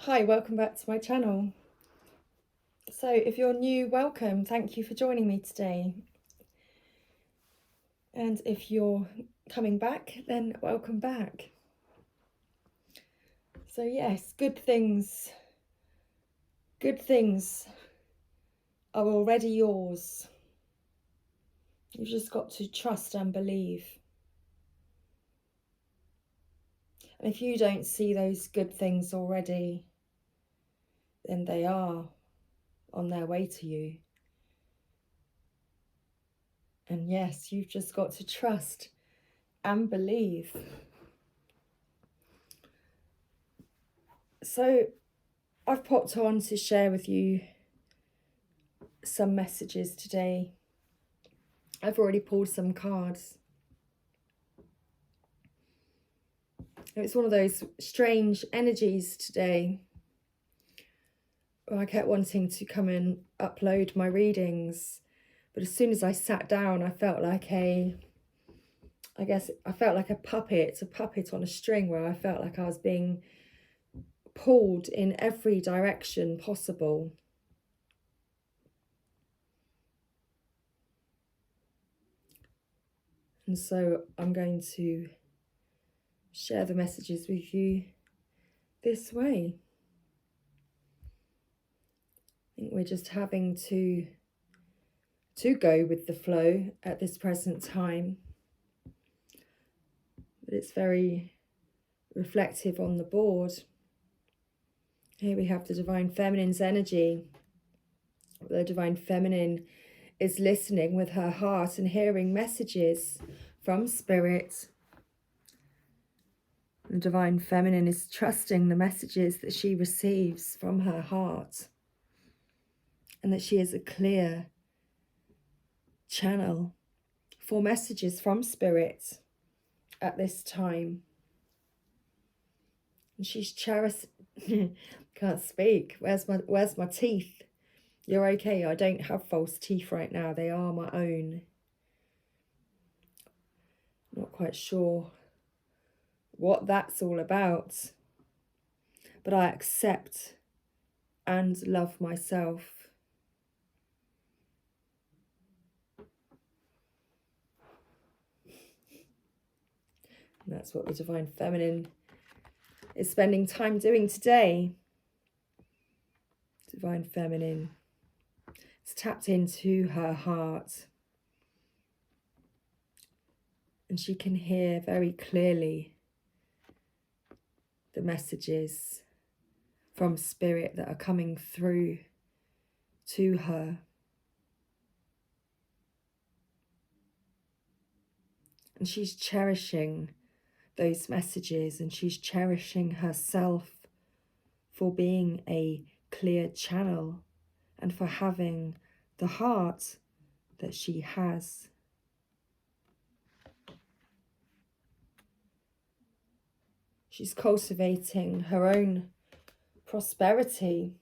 Hi, welcome back to my channel. So if you're new, welcome. Thank you for joining me today. And if you're coming back, then welcome back. So yes, good things are already yours. You've just got to trust and believe. And if you don't see those good things already, then they are on their way to you. And yes, you've just got to trust and believe. So I've popped on to share with you some messages today. I've already pulled some cards. It's one of those strange energies today where I kept wanting to come and upload my readings, but as soon as I sat down, I felt like a puppet on a string, where I felt like I was being pulled in every direction possible. And so I'm going to share the messages with you this way. I think we're just having to go with the flow at this present time. But it's very reflective on the board. Here we have the Divine Feminine's energy. The Divine Feminine is listening with her heart and hearing messages from Spirit. The Divine Feminine is trusting the messages that she receives from her heart, and that she is a clear channel for messages from Spirit at this time. And she's can't speak. Where's my teeth? You're okay. I don't have false teeth right now. They are my own. Not quite sure what that's all about, but I accept and love myself. And that's what the Divine Feminine is spending time doing today. Divine Feminine is tapped into her heart, and she can hear very clearly the messages from Spirit that are coming through to her. And she's cherishing those messages, and she's cherishing herself for being a clear channel and for having the heart that she has. She's cultivating her own prosperity.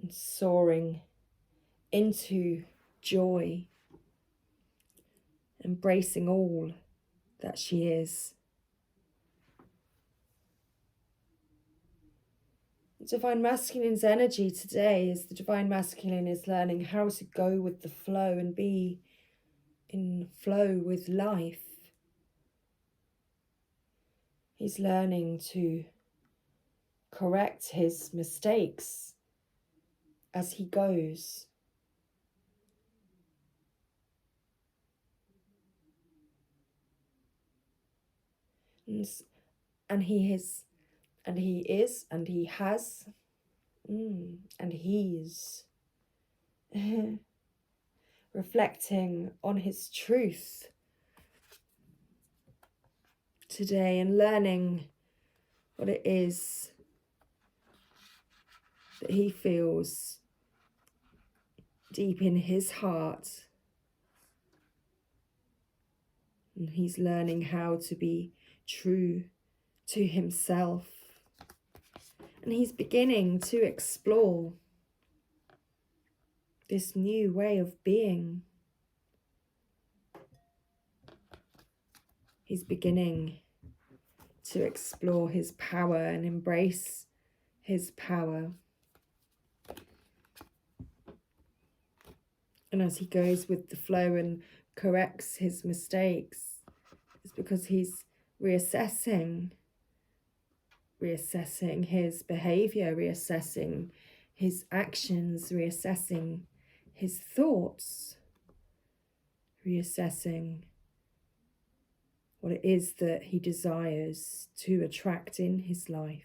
And soaring into joy, embracing all that she is. The Divine Masculine's energy today is the Divine Masculine is learning how to go with the flow and be in flow with life. He's learning to correct his mistakes as he goes. And he is, and he's reflecting on his truth today and learning what it is that he feels deep in his heart. And he's learning how to be true to himself. And he's beginning to explore this new way of being. He's beginning to explore his power and embrace his power. And as he goes with the flow and corrects his mistakes, it's because he's reassessing his behavior, reassessing his actions, reassessing his thoughts, reassessing what it is that he desires to attract in his life.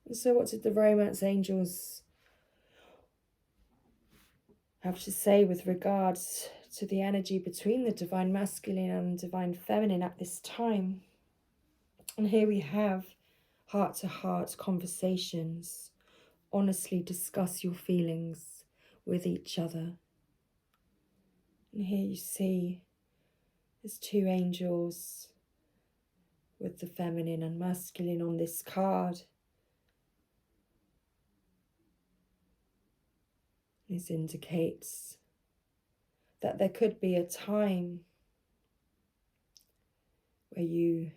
And so what did the romance angels have to say with regards to the energy between the divine masculine and divine feminine at this time? And here we have heart-to-heart conversations. Honestly discuss your feelings with each other. And here you see there's two angels with the feminine and masculine on this card. This indicates that there could be a time where you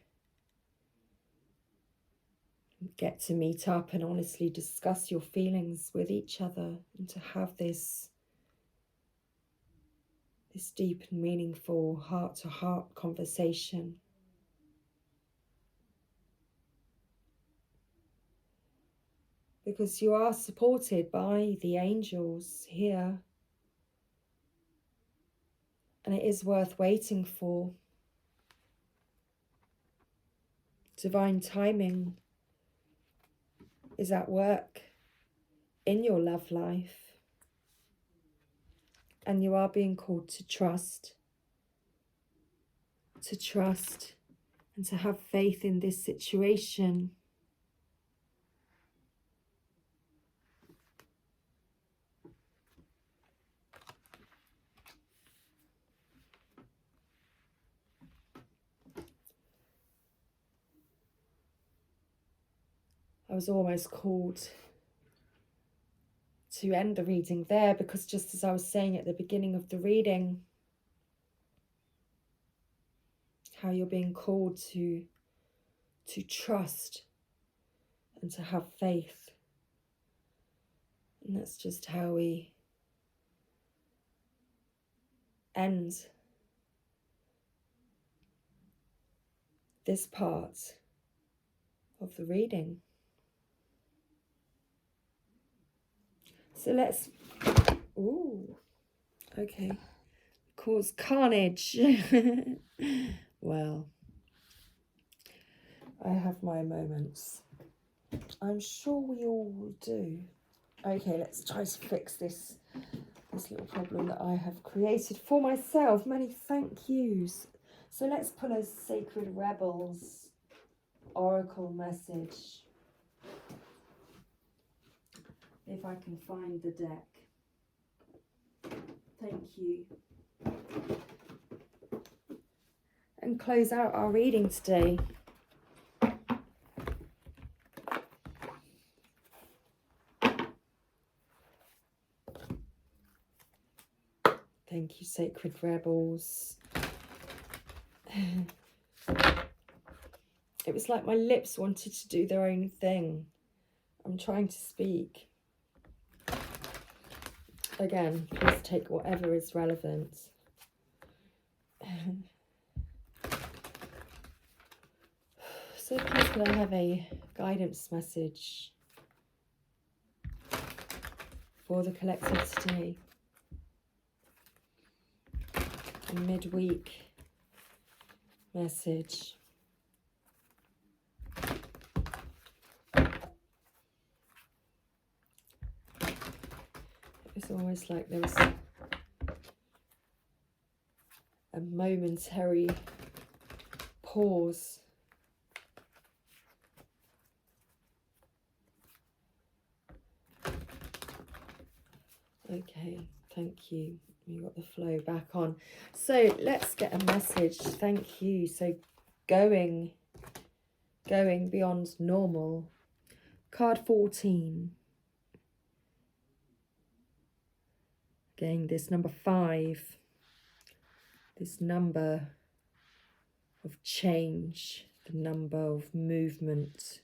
get to meet up and honestly discuss your feelings with each other, and to have this deep and meaningful heart-to-heart conversation. Because you are supported by the angels here. And it is worth waiting for. Divine timing is at work in your love life. And you are being called to trust and to have faith in this situation. I was almost called to end the reading there, because just as I was saying at the beginning of the reading, how you're being called to trust and to have faith. And that's just how we end this part of the reading. So let's, okay, cause carnage. Well, I have my moments. I'm sure we all do. Okay, let's try to fix this little problem that I have created for myself. Many thank yous. So let's pull a Sacred Rebels Oracle message. If I can find the deck. Thank you. And close out our reading today. Thank you, Sacred Rebels. It was like my lips wanted to do their own thing. I'm trying to speak. Again, please take whatever is relevant. So please could I have a guidance message for the collective today? A midweek message. It's almost like there was a momentary pause. Okay, thank you. We got the flow back on. So let's get a message. Thank you. So going beyond normal. Card 14. Again, this number 5, this number of change, the number of movement.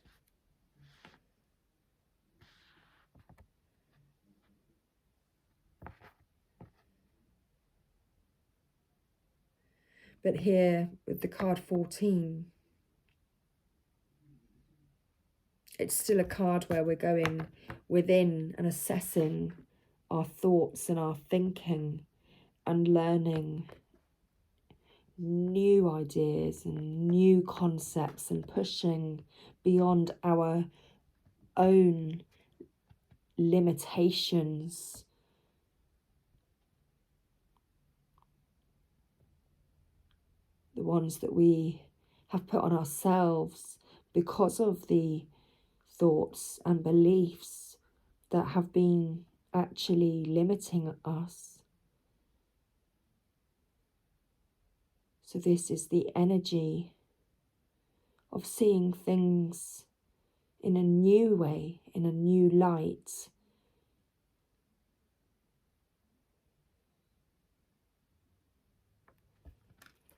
But here with the card 14, it's still a card where we're going within and assessing our thoughts and our thinking and learning new ideas and new concepts and pushing beyond our own limitations. The ones that we have put on ourselves because of the thoughts and beliefs that have been actually limiting us. So this is the energy of seeing things in a new way, in a new light.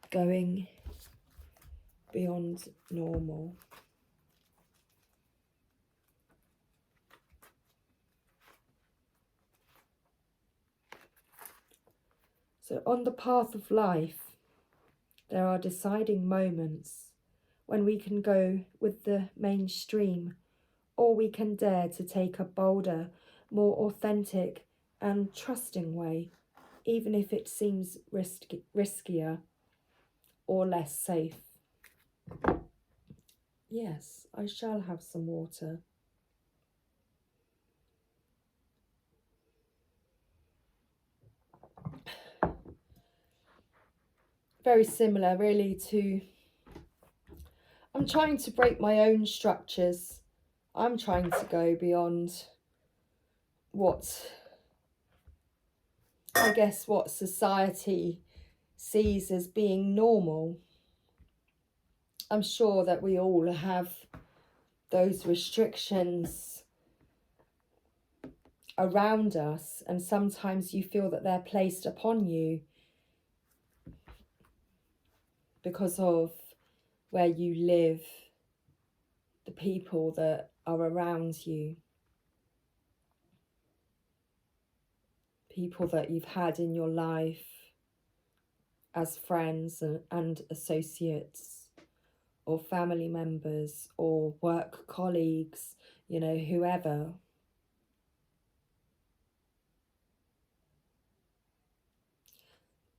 Going beyond normal. So on the path of life, there are deciding moments when we can go with the mainstream, or we can dare to take a bolder, more authentic and trusting way, even if it seems riskier or less safe. Yes, I shall have some water. Very similar really to, I'm trying to break my own structures. I'm trying to go beyond what, I guess, what society sees as being normal. I'm sure that we all have those restrictions around us, and sometimes you feel that they're placed upon you because of where you live, the people that are around you, people that you've had in your life as friends and associates, or family members, or work colleagues, you know, whoever.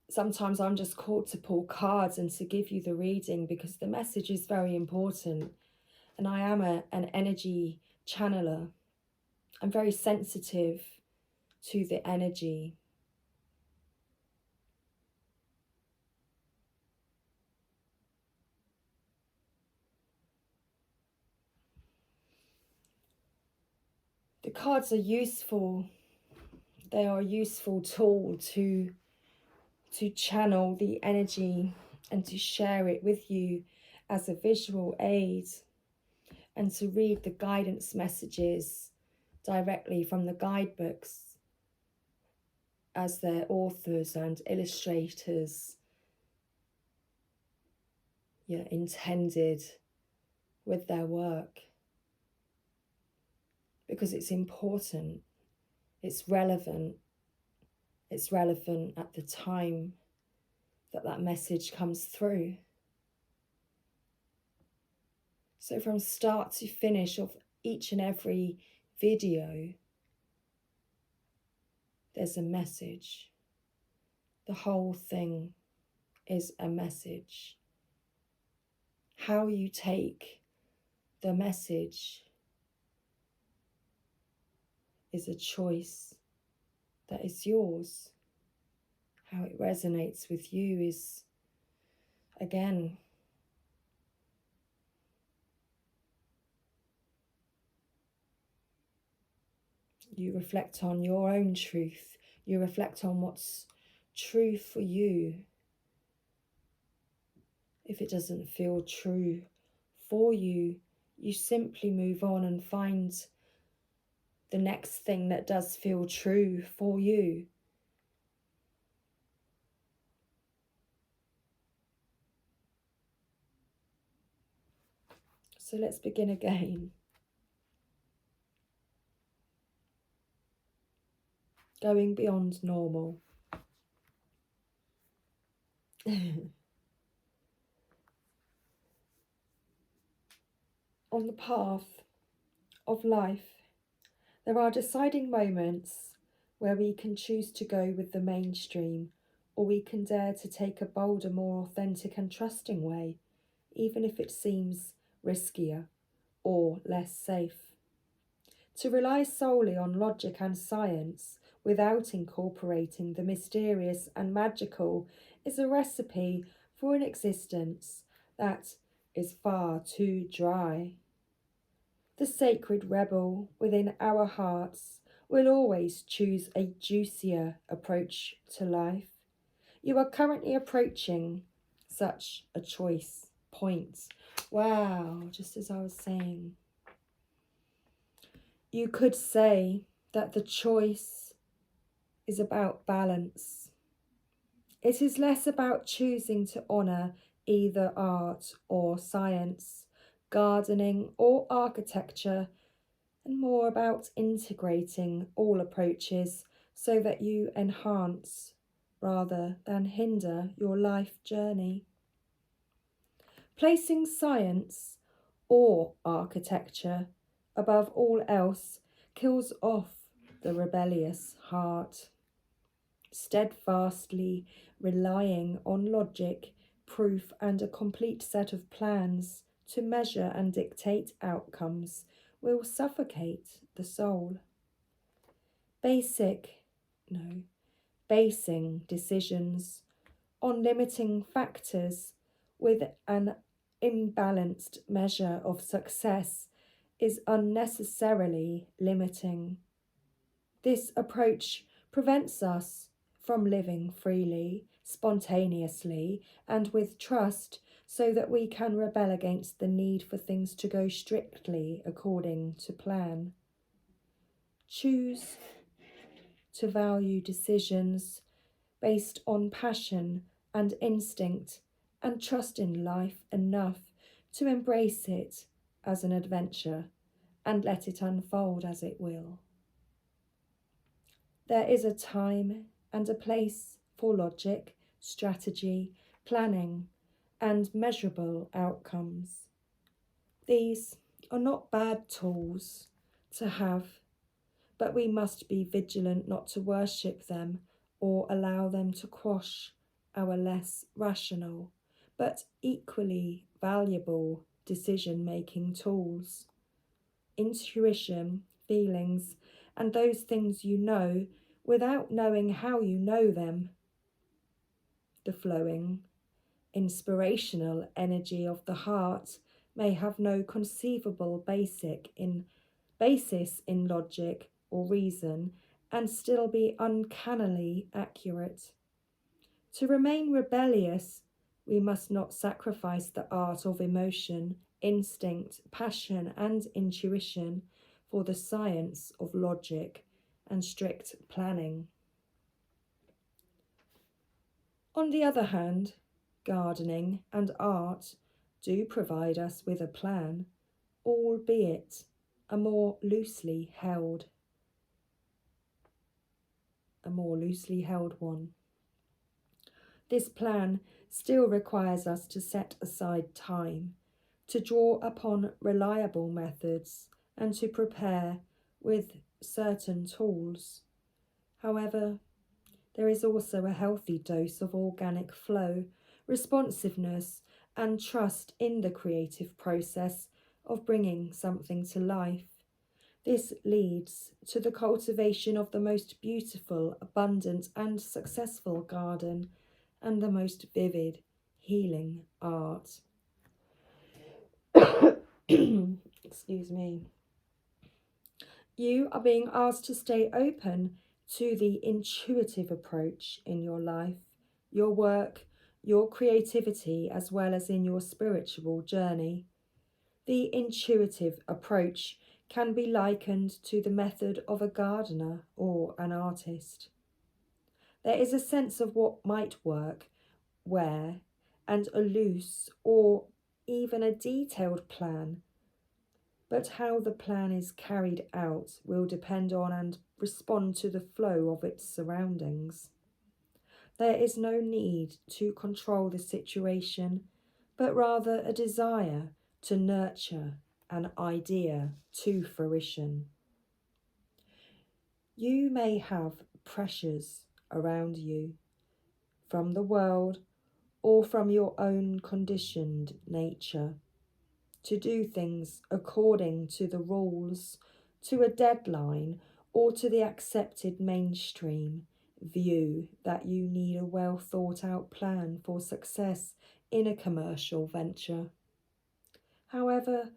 Sometimes I'm just called to pull cards and to give you the reading because the message is very important. And I am an energy channeler. I'm very sensitive to the energy. The cards are useful. They are a useful tool to channel the energy and to share it with you as a visual aid, and to read the guidance messages directly from the guidebooks as their authors and illustrators intended with their work. Because it's important, it's relevant at the time that message comes through. So from start to finish of each and every video, there's a message. The whole thing is a message. How you take the message is a choice that is yours. How it resonates with you is, again, you reflect on your own truth. You reflect on what's true for you. If it doesn't feel true for you, you simply move on and find the next thing that does feel true for you. So let's begin again. Going beyond normal. On the path of life, there are deciding moments where we can choose to go with the mainstream, or we can dare to take a bolder, more authentic and trusting way, even if it seems riskier or less safe. To rely solely on logic and science without incorporating the mysterious and magical is a recipe for an existence that is far too dry. The sacred rebel within our hearts will always choose a juicier approach to life. You are currently approaching such a choice point. Wow, just as I was saying. You could say that the choice is about balance. It is less about choosing to honour either art or science, gardening or architecture, and more about integrating all approaches so that you enhance rather than hinder your life journey. Placing science or architecture above all else kills off the rebellious heart. Steadfastly relying on logic, proof, and a complete set of plans to measure and dictate outcomes will suffocate the soul. Basing decisions on limiting factors with an imbalanced measure of success is unnecessarily limiting. This approach prevents us from living freely, spontaneously, and with trust, so that we can rebel against the need for things to go strictly according to plan. Choose to value decisions based on passion and instinct, and trust in life enough to embrace it as an adventure and let it unfold as it will. There is a time and a place for logic, strategy, planning, and measurable outcomes. These are not bad tools to have, but we must be vigilant not to worship them or allow them to quash our less rational, but equally valuable decision-making tools. Intuition, feelings, and those things you know without knowing how you know them. The flowing, inspirational energy of the heart may have no conceivable basis in logic or reason, and still be uncannily accurate. To remain rebellious, we must not sacrifice the art of emotion, instinct, passion, and intuition for the science of logic and strict planning. On the other hand, gardening and art do provide us with a plan, albeit a more loosely held one. This plan still requires us to set aside time, to draw upon reliable methods, and to prepare with certain tools. However, there is also a healthy dose of organic flow, responsiveness, and trust in the creative process of bringing something to life. This leads to the cultivation of the most beautiful, abundant, and successful garden, and the most vivid, healing art. Excuse me. You are being asked to stay open to the intuitive approach in your life, your work, your creativity, as well as in your spiritual journey. The intuitive approach can be likened to the method of a gardener or an artist. There is a sense of what might work, where, and a loose or even a detailed plan but how the plan is carried out will depend on and respond to the flow of its surroundings. There is no need to control the situation, but rather a desire to nurture an idea to fruition. You may have pressures around you from the world or from your own conditioned nature to do things according to the rules, to a deadline, or to the accepted mainstream view that you need a well thought out plan for success in a commercial venture. However,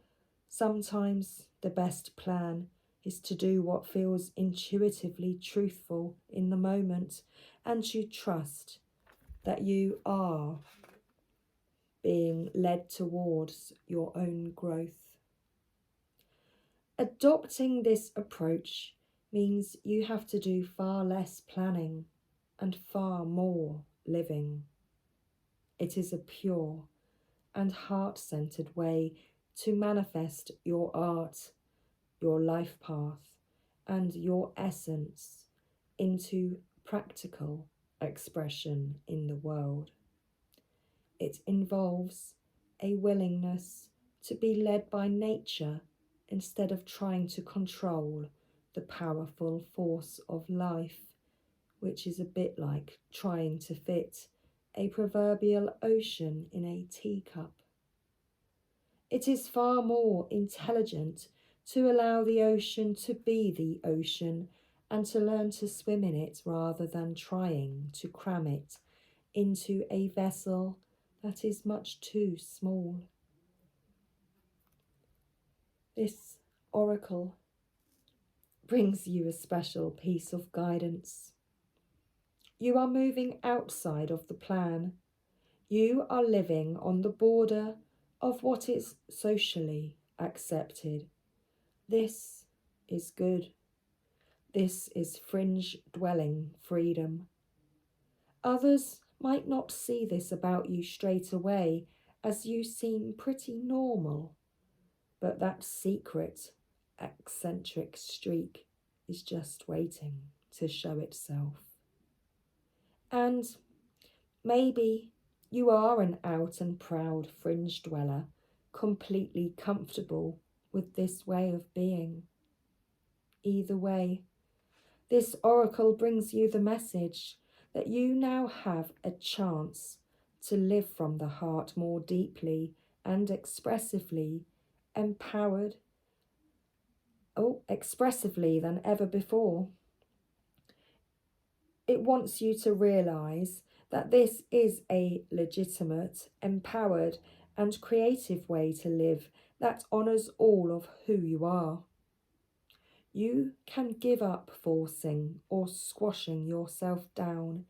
sometimes the best plan is to do what feels intuitively truthful in the moment and to trust that you are being led towards your own growth. Adopting this approach means you have to do far less planning and far more living. It is a pure and heart-centered way to manifest your art, your life path, and your essence into practical expression in the world. It involves a willingness to be led by nature instead of trying to control the powerful force of life, which is a bit like trying to fit a proverbial ocean in a teacup. It is far more intelligent to allow the ocean to be the ocean and to learn to swim in it rather than trying to cram it into a vessel that is much too small. This oracle brings you a special piece of guidance. You are moving outside of the plan. You are living on the border of what is socially accepted. This is good. This is fringe dwelling freedom. Others might not see this about you straight away, as you seem pretty normal, but that secret, eccentric streak is just waiting to show itself. And maybe you are an out and proud fringe dweller, completely comfortable with this way of being. Either way, this oracle brings you the message that you now have a chance to live from the heart more deeply and expressively, expressively than ever before. It wants you to realise that this is a legitimate, empowered and creative way to live that honours all of who you are. You can give up forcing or squashing yourself down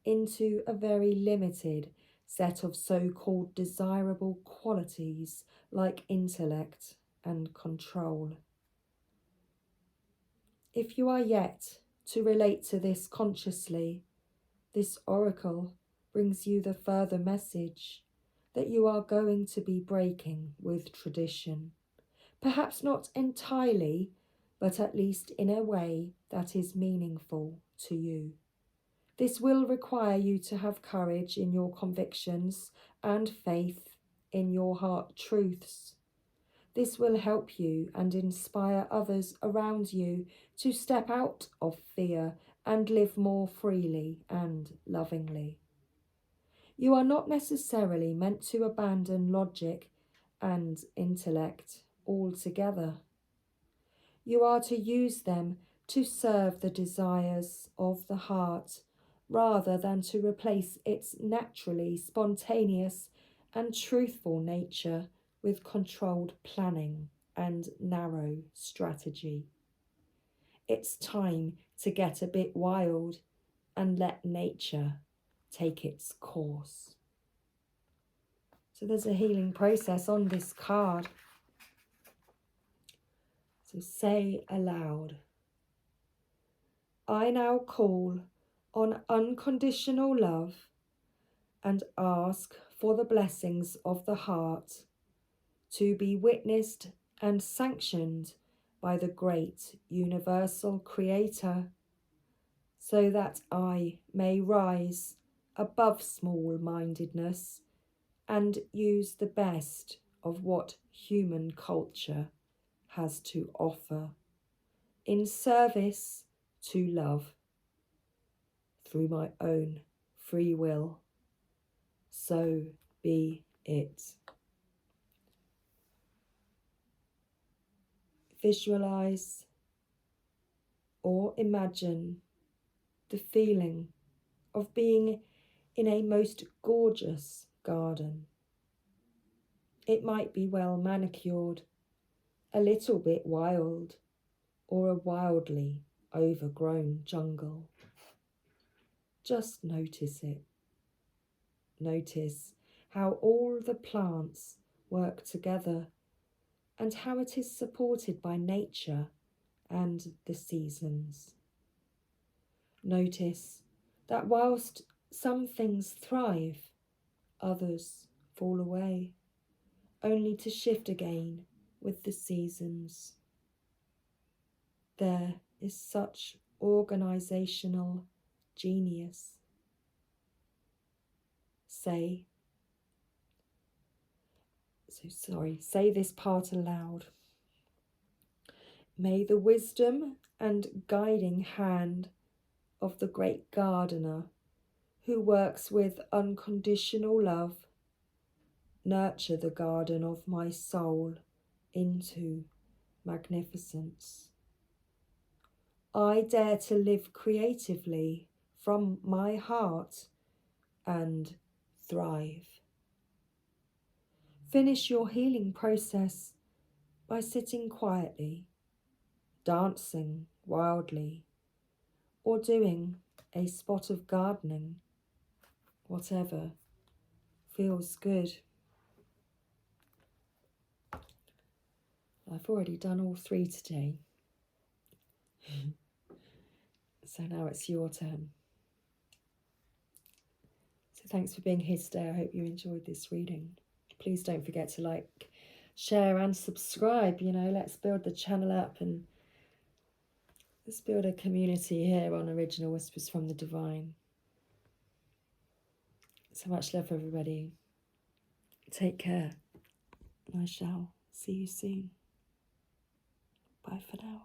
into a very limited set of so-called desirable qualities like intellect and control. If you are yet to relate to this consciously, this oracle brings you the further message that you are going to be breaking with tradition. Perhaps not entirely, but at least in a way that is meaningful to you. This will require you to have courage in your convictions and faith in your heart truths. This will help you and inspire others around you to step out of fear and live more freely and lovingly. You are not necessarily meant to abandon logic and intellect altogether. You are to use them to serve the desires of the heart rather than to replace its naturally spontaneous and truthful nature with controlled planning and narrow strategy. It's time to get a bit wild and let nature take its course. So there's a healing process on this card. So say aloud, I now call on unconditional love and ask for the blessings of the heart to be witnessed and sanctioned by the great universal creator, so that I may rise above small-mindedness and use the best of what human culture has to offer in service to love through my own free will. So be it. Visualize or imagine the feeling of being in a most gorgeous garden. It might be well manicured, a little bit wild, or a wildly overgrown jungle. Just notice it. Notice how all the plants work together and how it is supported by nature and the seasons. Notice that whilst some things thrive, others fall away, only to shift again with the seasons. There is such organisational genius. Say this part aloud. May the wisdom and guiding hand of the great gardener who works with unconditional love nurture the garden of my soul into magnificence. I dare to live creatively from my heart and thrive. Finish your healing process by sitting quietly, dancing wildly, or doing a spot of gardening, whatever feels good. I've already done all 3 today. So now it's your turn. So thanks for being here today. I hope you enjoyed this reading. Please don't forget to like, share and subscribe. Let's build the channel up and let's build a community here on Original Whispers from the Divine. So much love, everybody. Take care. I shall see you soon. Bye for now.